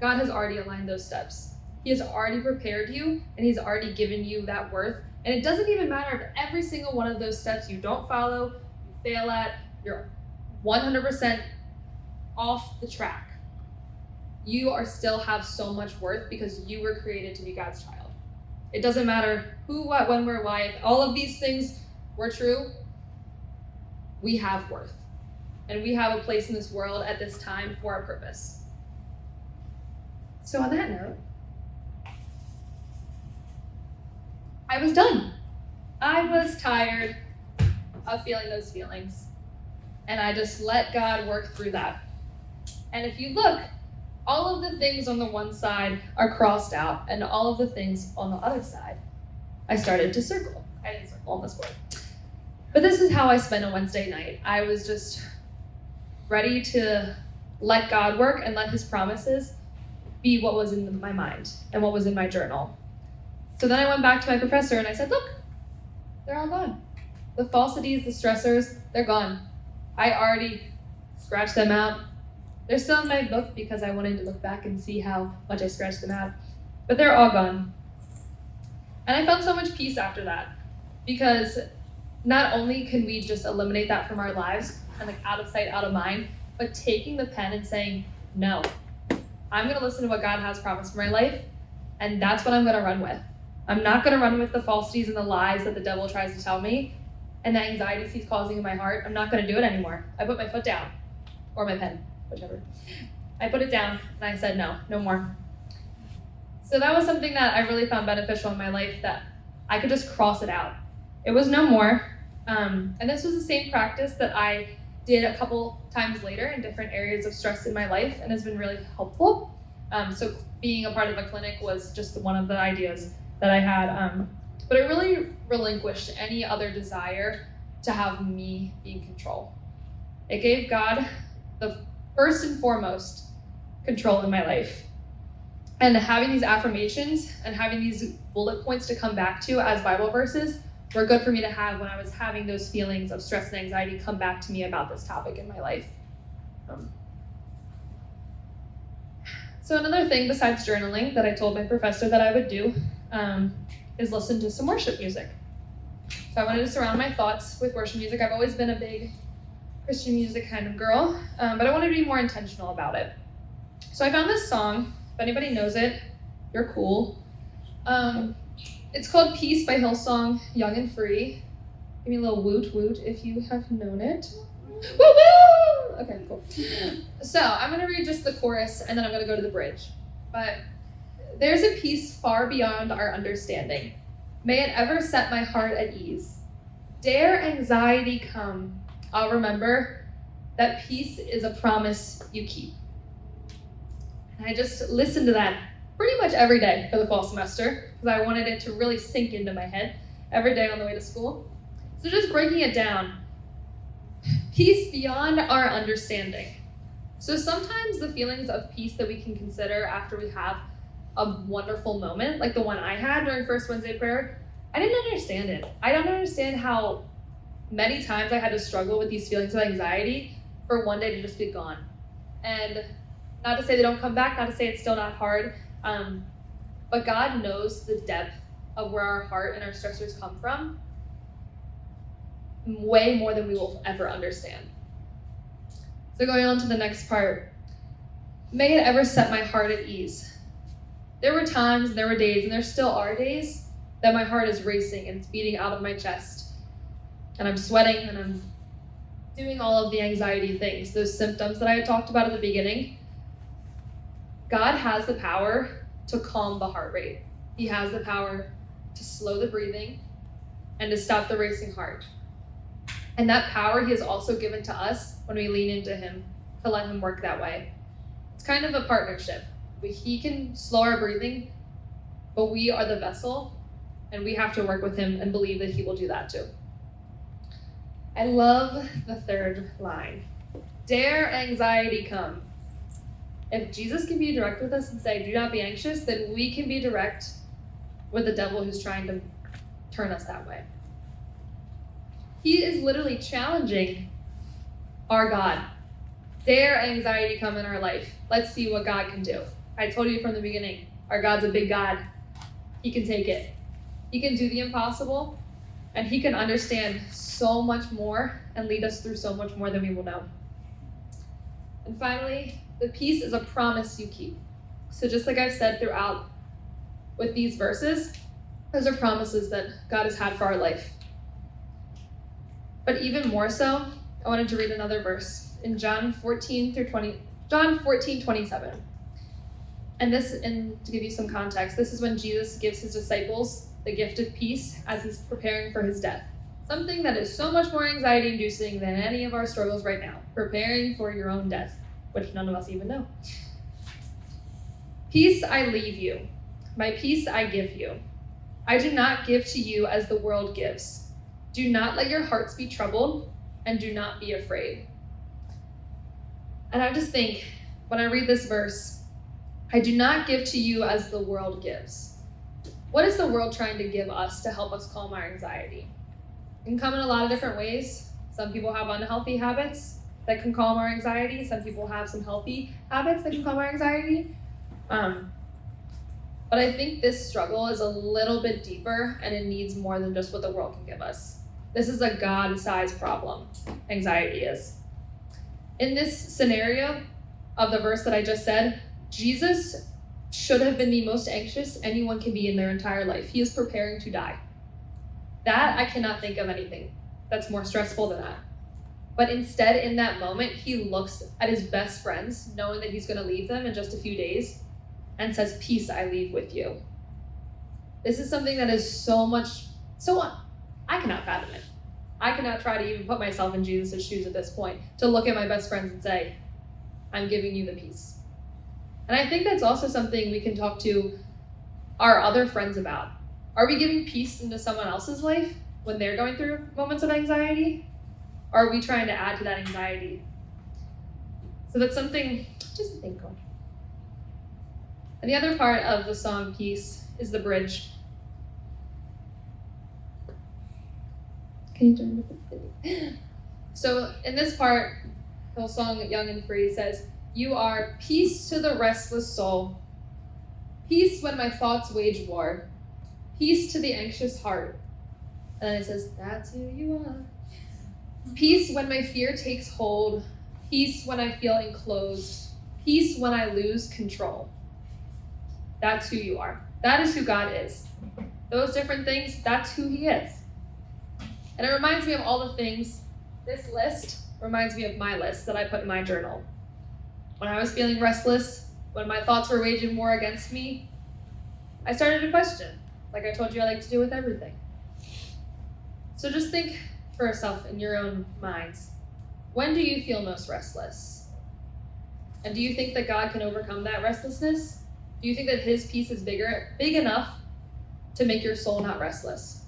God has already aligned those steps. He has already prepared you and He's already given you that worth. And it doesn't even matter if every single one of those steps you don't follow, you fail at, you're 100% off the track. You are still have so much worth because you were created to be God's child. It doesn't matter who, what, when, where, why. If all of these things were true, we have worth. And we have a place in this world at this time for a purpose. So on that note, I was done. I was tired of feeling those feelings. And I just let God work through that. And if you look, all of the things on the one side are crossed out, and all of the things on the other side, I started to circle. I didn't circle on this board. But this is how I spent a Wednesday night. I was just ready to let God work and let His promises be what was in my mind and what was in my journal. So then I went back to my professor and I said, look, they're all gone. The falsities, the stressors, they're gone. I already scratched them out. They're still in my book because I wanted to look back and see how much I scratched them out. But they're all gone. And I felt so much peace after that, because not only can we just eliminate that from our lives and like out of sight, out of mind, but taking the pen and saying, no, I'm going to listen to what God has promised for my life, and that's what I'm going to run with. I'm not going to run with the falsities and the lies that the devil tries to tell me and the anxieties he's causing in my heart. I'm not going to do it anymore. I put my foot down, or my pen, whichever. I put it down and I said, no more. So that was something that I really found beneficial in my life, that I could just cross it out. It was no more. And this was the same practice that I did a couple times later in different areas of stress in my life, and has been really helpful. So being a part of a clinic was just one of the ideas that I had. But it really relinquished any other desire to have me be in control. It gave God the first and foremost control in my life. And having these affirmations and having these bullet points to come back to as Bible verses were good for me to have when I was having those feelings of stress and anxiety come back to me about this topic in my life. So another thing besides journaling that I told my professor that I would do is listen to some worship music. So I wanted to surround my thoughts with worship music. I've always been a big Christian music kind of girl, but I wanted to be more intentional about it. So I found this song. If anybody knows it, you're cool. It's called Peace by Hillsong, Young and Free. Give me a little woot woot if you have known it. Woo woo! Okay, cool. So I'm gonna read just the chorus and then I'm gonna go to the bridge. But there's a peace far beyond our understanding. May it ever set my heart at ease. Dare anxiety come I'll remember that peace is a promise you keep. And I just listened to that pretty much every day for the fall semester because I wanted it to really sink into my head every day on the way to school. So just breaking it down, peace beyond our understanding. So sometimes the feelings of peace that we can consider after we have a wonderful moment, like the one I had during First Wednesday prayer, I didn't understand it. I don't understand how many times I had to struggle with these feelings of anxiety for one day to just be gone. And not to say they don't come back, not to say it's still not hard, but God knows the depth of where our heart and our stressors come from way more than we will ever understand. So going on to the next part, may it ever set my heart at ease. There were times, there were days, and there still are days that my heart is racing and it's beating out of my chest. And I'm sweating and I'm doing all of the anxiety things, those symptoms that I had talked about at the beginning. God has the power to calm the heart rate. He has the power to slow the breathing and to stop the racing heart. And that power he has also given to us when we lean into him to let him work that way. It's kind of a partnership. He can slow our breathing, but we are the vessel, and we have to work with him and believe that he will do that too. I love the third line. Dare anxiety come. If Jesus can be direct with us and say, do not be anxious, then we can be direct with the devil who's trying to turn us that way. He is literally challenging our God. Dare anxiety come in our life. Let's see what God can do. I told you from the beginning, our God's a big God. He can take it. He can do the impossible, and he can understand so much more and lead us through so much more than we will know. And finally, the peace is a promise you keep. So just like I've said throughout with these verses, those are promises that God has had for our life. But even more so, I wanted to read another verse in John 14:27. And to give you some context, this is when Jesus gives his disciples the gift of peace as he's preparing for his death. Something that is so much more anxiety-inducing than any of our struggles right now. Preparing for your own death, which none of us even know. Peace I leave you. My peace I give you. I do not give to you as the world gives. Do not let your hearts be troubled, and do not be afraid. And I just think, when I read this verse, I do not give to you as the world gives. What is the world trying to give us to help us calm our anxiety? It can come in a lot of different ways. Some people have unhealthy habits that can calm our anxiety. Some people have some healthy habits that can calm our anxiety. But I think this struggle is a little bit deeper, and it needs more than just what the world can give us. This is a God-sized problem, anxiety is. In this scenario of the verse that I just said, Jesus should have been the most anxious anyone can be in their entire life. He is preparing to die. That, I cannot think of anything that's more stressful than that. But instead, in that moment, he looks at his best friends, knowing that he's going to leave them in just a few days, and says, peace I leave with you. This is something that is I cannot fathom it. I cannot try to even put myself in Jesus' shoes at this point, to look at my best friends and say, I'm giving you the peace. And I think that's also something we can talk to our other friends about. Are we giving peace into someone else's life when they're going through moments of anxiety? Or are we trying to add to that anxiety? So that's something just to think on. And the other part of the song Peace is the bridge. Can you turn it? So in this part, the song Young and Free says, you are peace to the restless soul, peace when my thoughts wage war, peace to the anxious heart. And then it says, that's who you are. Peace when my fear takes hold, peace when I feel enclosed, peace when I lose control. That's who you are. That is who God is. Those different things, that's who he is. And it reminds me of all the things, this list reminds me of my list that I put in my journal. When I was feeling restless, when my thoughts were waging war against me, I started to question, like I told you I like to do with everything. So just think for yourself in your own minds, When do you feel most restless? And do you think that God can overcome that restlessness? Do you think that his peace is big enough to make your soul not restless?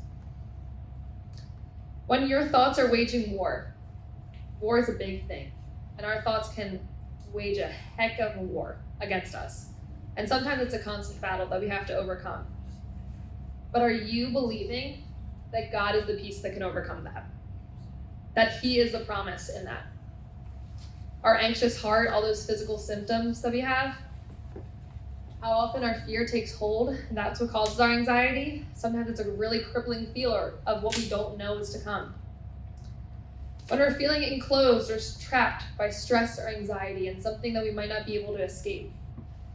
When your thoughts are waging war is a big thing. And our thoughts can wage a heck of a war against us. And sometimes it's a constant battle that we have to overcome. But are you believing that God is the peace that can overcome that? That he is the promise in that? Our anxious heart, all those physical symptoms that we have, how often our fear takes hold, and that's what causes our anxiety. Sometimes it's a really crippling feeler of what we don't know is to come. When we're feeling enclosed or trapped by stress or anxiety and something that we might not be able to escape,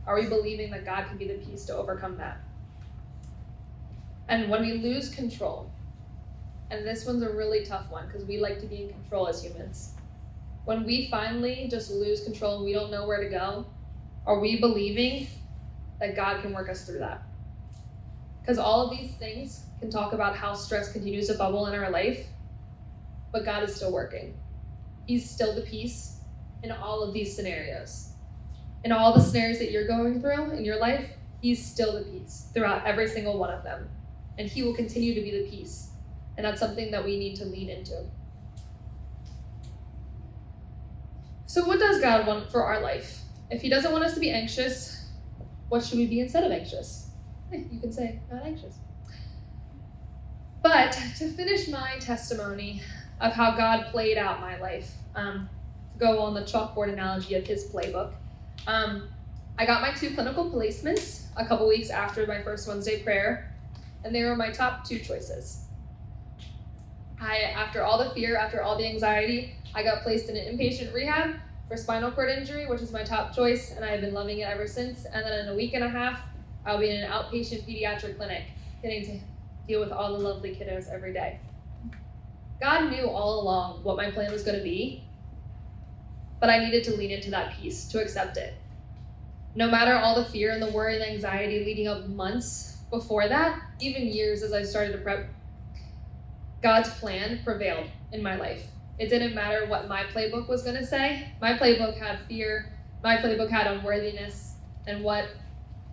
are we believing that God can be the peace to overcome that? And when we lose control, and this one's a really tough one because we like to be in control as humans. When we finally just lose control and we don't know where to go, are we believing that God can work us through that? Because all of these things can talk about how stress continues to bubble in our life, but God is still working. He's still the peace in all of these scenarios. In all the scenarios that you're going through in your life, he's still the peace throughout every single one of them. And he will continue to be the peace. And that's something that we need to lean into. So what does God want for our life? If he doesn't want us to be anxious, what should we be instead of anxious? You can say, not anxious. But to finish my testimony of how God played out my life, to go on the chalkboard analogy of his playbook, I got my 2 clinical placements a couple weeks after my first Wednesday prayer, and they were my top 2 choices. After all the fear, after all the anxiety, I got placed in an inpatient rehab for spinal cord injury, which is my top choice, and I have been loving it ever since. And then in a week and a half, I'll be in an outpatient pediatric clinic, getting to deal with all the lovely kiddos every day. God knew all along what my plan was going to be, but I needed to lean into that peace, to accept it. No matter all the fear and the worry and the anxiety leading up months before that, even years as I started to prep, God's plan prevailed in my life. It didn't matter what my playbook was going to say. My playbook had fear. My playbook had unworthiness. And what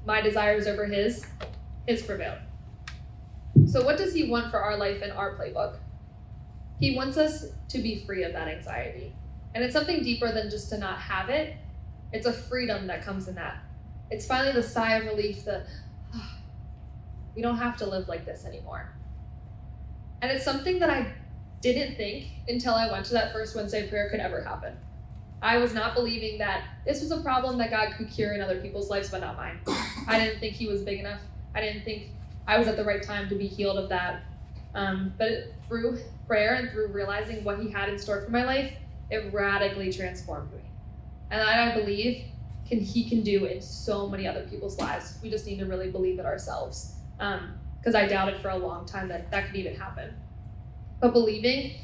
my desires over his prevailed. So what does he want for our life in our playbook? He wants us to be free of that anxiety. And it's something deeper than just to not have it. It's a freedom that comes in that. It's finally the sigh of relief that we don't have to live like this anymore. And it's something that I didn't think until I went to that first Wednesday prayer could ever happen. I was not believing that this was a problem that God could cure in other people's lives, but not mine. I didn't think he was big enough. I didn't think I was at the right time to be healed of that. But through prayer and through realizing what he had in store for my life, it radically transformed me. And that I believe he can do in so many other people's lives. We just need to really believe it ourselves. Because I doubted for a long time that could even happen. But believing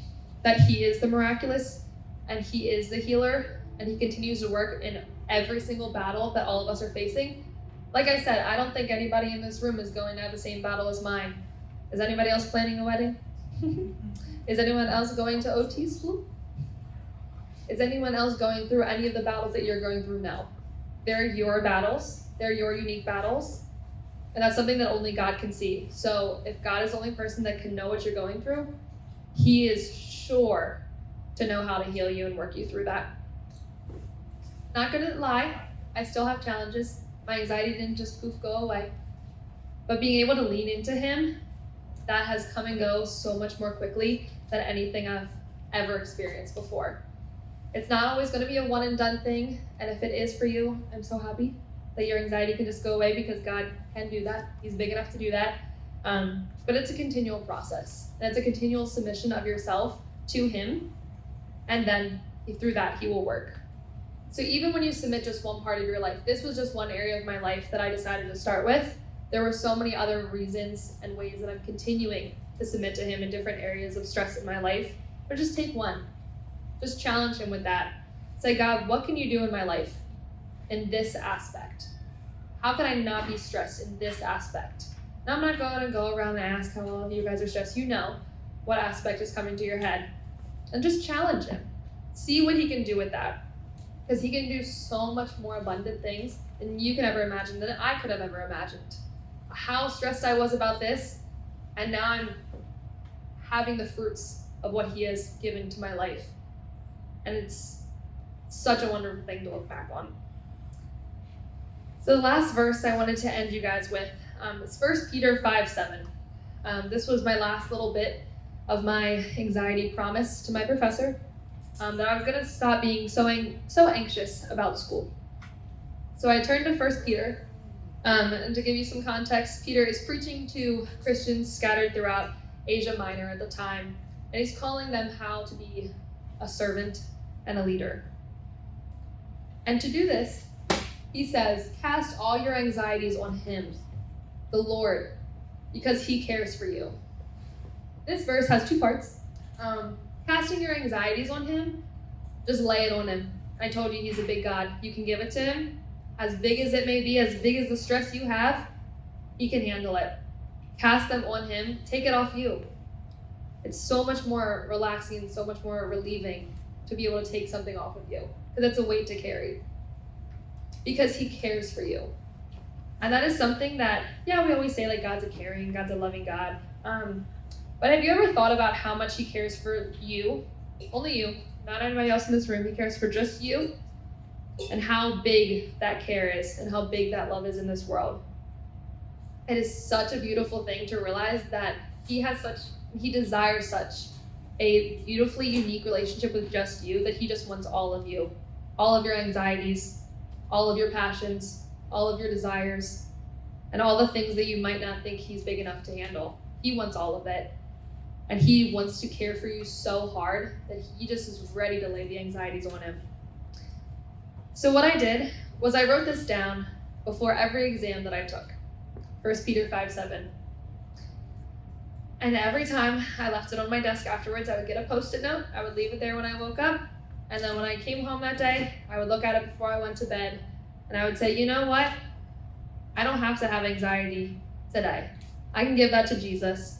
that he is the miraculous and he is the healer and he continues to work in every single battle that all of us are facing. Like I said, I don't think anybody in this room is going to have the same battle as mine. Is anybody else planning a wedding? Is anyone else going to OT school? Is anyone else going through any of the battles that you're going through now? They're your battles. They're your unique battles. And that's something that only God can see. So if God is the only person that can know what you're going through, he is sure to know how to heal you and work you through that. Not gonna lie, I still have challenges. My anxiety didn't just poof go away. But being able to lean into him, that has come and go so much more quickly than anything I've ever experienced before. It's not always gonna be a one and done thing. And if it is for you, I'm so happy that your anxiety can just go away because God can do that. He's big enough to do that. But it's a continual process. And it's a continual submission of yourself to him. And then through that, he will work. So even when you submit just one part of your life, this was just one area of my life that I decided to start with. There were so many other reasons and ways that I'm continuing to submit to him in different areas of stress in my life. But just take one. Just challenge him with that. Say, God, what can you do in my life in this aspect? How can I not be stressed in this aspect? Now, I'm not going to go around and ask how all of you guys are stressed. You know what aspect is coming to your head. And just challenge him. See what he can do with that. Because he can do so much more abundant things than you can ever imagine, than I could have ever imagined. How stressed I was about this, and now I'm having the fruits of what he has given to my life. And it's such a wonderful thing to look back on. So the last verse I wanted to end you guys with is 1 Peter 5:7. This was my last little bit of my anxiety promise to my professor, that I was going to stop being so anxious about school. So I turned to 1 Peter, and to give you some context, Peter is preaching to Christians scattered throughout Asia Minor at the time, and he's calling them how to be a servant and a leader. And to do this, he says, cast all your anxieties on him, the Lord, because he cares for you. This verse has two parts. Casting your anxieties on him, just lay it on him. I told you he's a big God. You can give it to him. As big as it may be, as big as the stress you have, he can handle it. Cast them on him. Take it off you. It's so much more relaxing and so much more relieving to be able to take something off of you, because it's a weight to carry. Because he cares for you. And that is something that, we always say like God's a caring, God's a loving God. But have you ever thought about how much he cares for you? Only you, not anybody else in this room. He cares for just you. And how big that care is and how big that love is in this world. It is such a beautiful thing to realize that he desires such a beautifully unique relationship with just you, that he just wants all of you, all of your anxieties, all of your passions, all of your desires, and all the things that you might not think he's big enough to handle. He wants all of it. And he wants to care for you so hard that he just is ready to lay the anxieties on him. So what I did was I wrote this down before every exam that I took. 1 Peter 5:7. And every time I left it on my desk afterwards, I would get a Post-it note. I would leave it there when I woke up. And then when I came home that day, I would look at it before I went to bed. And I would say, you know what? I don't have to have anxiety today. I can give that to Jesus.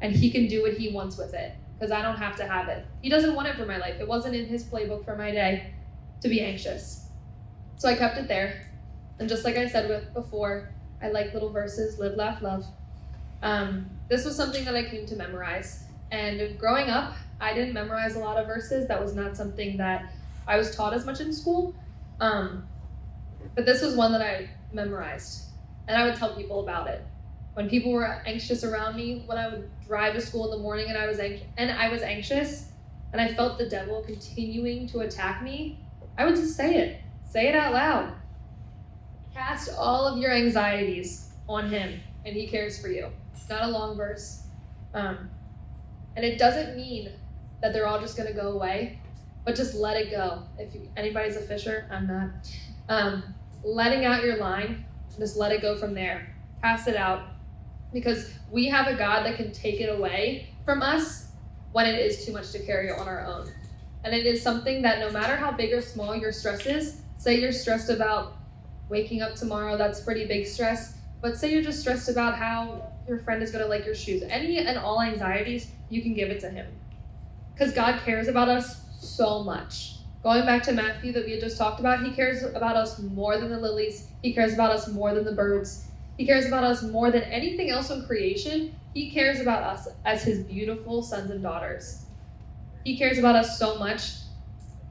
And he can do what he wants with it. Because I don't have to have it. He doesn't want it for my life. It wasn't in his playbook for my day to be anxious. So I kept it there. And just like I said before, I like little verses, live, laugh, love. This was something that I came to memorize. And growing up, I didn't memorize a lot of verses. That was not something that I was taught as much in school. But this was one that I memorized. And I would tell people about it. When people were anxious around me, when I would drive to school in the morning and I was anxious, and I felt the devil continuing to attack me, I would just say it. Say it out loud. Cast all of your anxieties on him, and he cares for you. It's not a long verse. And it doesn't mean that they're all just going to go away, but just let it go. If anybody's a fisher, I'm not. Letting out your line, just let it go from there. Cast it out. Because we have a God that can take it away from us when it is too much to carry on our own. And it is something that no matter how big or small your stress is, say you're stressed about waking up tomorrow, that's pretty big stress, but say you're just stressed about how your friend is going to like your shoes. Any and all anxieties, you can give it to him. Because God cares about us so much. Going back to Matthew that we had just talked about, he cares about us more than the lilies. He cares about us more than the birds. He cares about us more than anything else in creation. He cares about us as his beautiful sons and daughters. He cares about us so much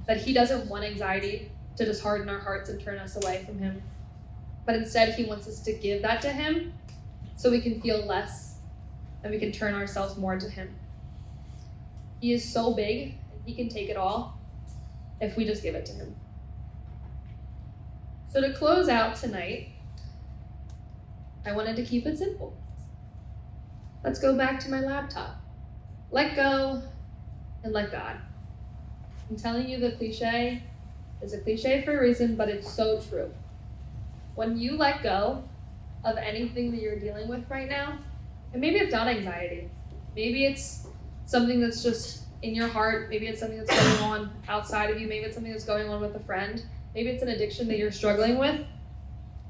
that he doesn't want anxiety to just harden our hearts and turn us away from him. But instead, he wants us to give that to him so we can feel less and we can turn ourselves more to him. He is so big, and he can take it all if we just give it to him. So to close out tonight, I wanted to keep it simple. Let's go back to my laptop. Let go and let God. I'm telling you, the cliche is a cliche for a reason, but it's so true. When you let go of anything that you're dealing with right now, and maybe it's not anxiety, maybe it's something that's just in your heart, maybe it's something that's going on outside of you, maybe it's something that's going on with a friend, maybe it's an addiction that you're struggling with,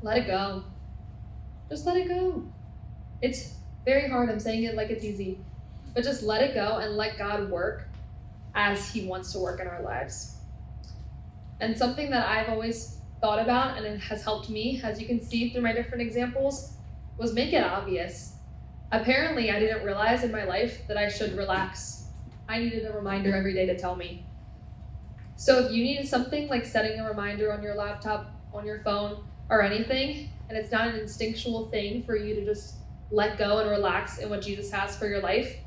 let it go. Just let it go. It's very hard. I'm saying it like it's easy. But just let it go and let God work as he wants to work in our lives. And something that I've always thought about, and it has helped me, as you can see through my different examples, was make it obvious. Apparently, I didn't realize in my life that I should relax. I needed a reminder every day to tell me. So if you needed something like setting a reminder on your laptop, on your phone, or anything, and it's not an instinctual thing for you to just let go and relax in what Jesus has for your life,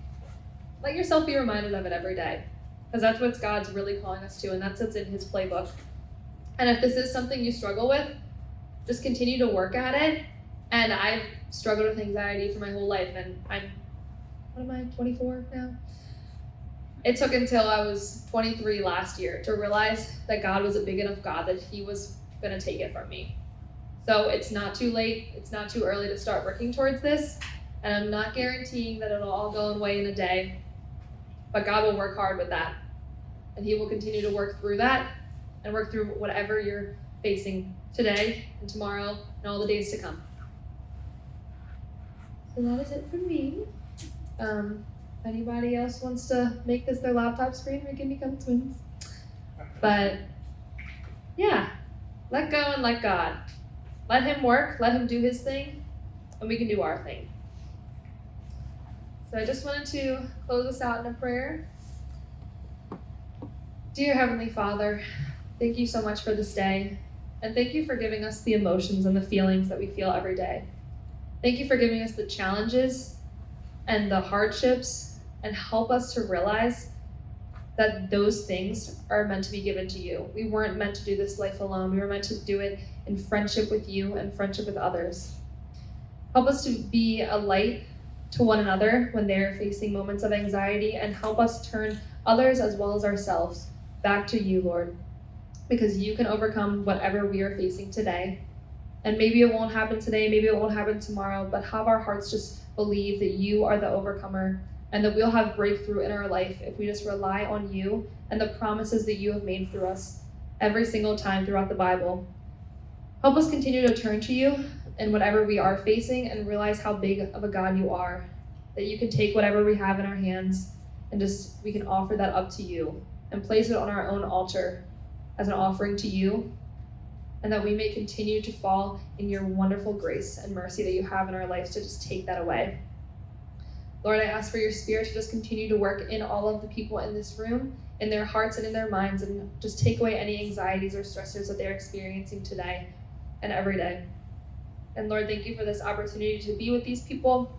let yourself be reminded of it every day. Because that's what God's really calling us to, and that's what's in his playbook. And if this is something you struggle with, just continue to work at it. And I've struggled with anxiety for my whole life, and I'm 24 now? It took until I was 23 last year to realize that God was a big enough God that he was going to take it from me. So it's not too late, it's not too early to start working towards this, and I'm not guaranteeing that it'll all go away in a day, but God will work hard with that, and he will continue to work through that and work through whatever you're facing today and tomorrow and all the days to come. So that is it from me. If anybody else wants to make this their laptop screen, we can become twins. But yeah, let go and let God. Let him work, let him do his thing, and we can do our thing. So I just wanted to close us out in a prayer. Dear Heavenly Father, thank you so much for this day, and thank you for giving us the emotions and the feelings that we feel every day. Thank you for giving us the challenges and the hardships, and help us to realize that those things are meant to be given to you. We weren't meant to do this life alone. We were meant to do it in friendship with you and friendship with others. Help us to be a light to one another when they're facing moments of anxiety, and help us turn others as well as ourselves back to you, Lord, because you can overcome whatever we are facing today. And maybe it won't happen today, maybe it won't happen tomorrow, but have our hearts just believe that you are the overcomer, and that we'll have breakthrough in our life if we just rely on you and the promises that you have made through us every single time throughout the Bible. Help us continue to turn to you in whatever we are facing, and realize how big of a God you are, that you can take whatever we have in our hands and just we can offer that up to you and place it on our own altar as an offering to you, and that we may continue to fall in your wonderful grace and mercy that you have in our lives to just take that away. Lord, I ask for your Spirit to just continue to work in all of the people in this room, in their hearts and in their minds, and just take away any anxieties or stressors that they're experiencing today and every day. And Lord, thank you for this opportunity to be with these people,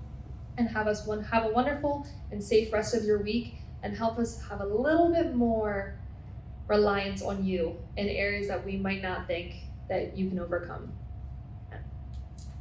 and have a wonderful and safe rest of your week, and help us have a little bit more reliance on you in areas that we might not think that you can overcome.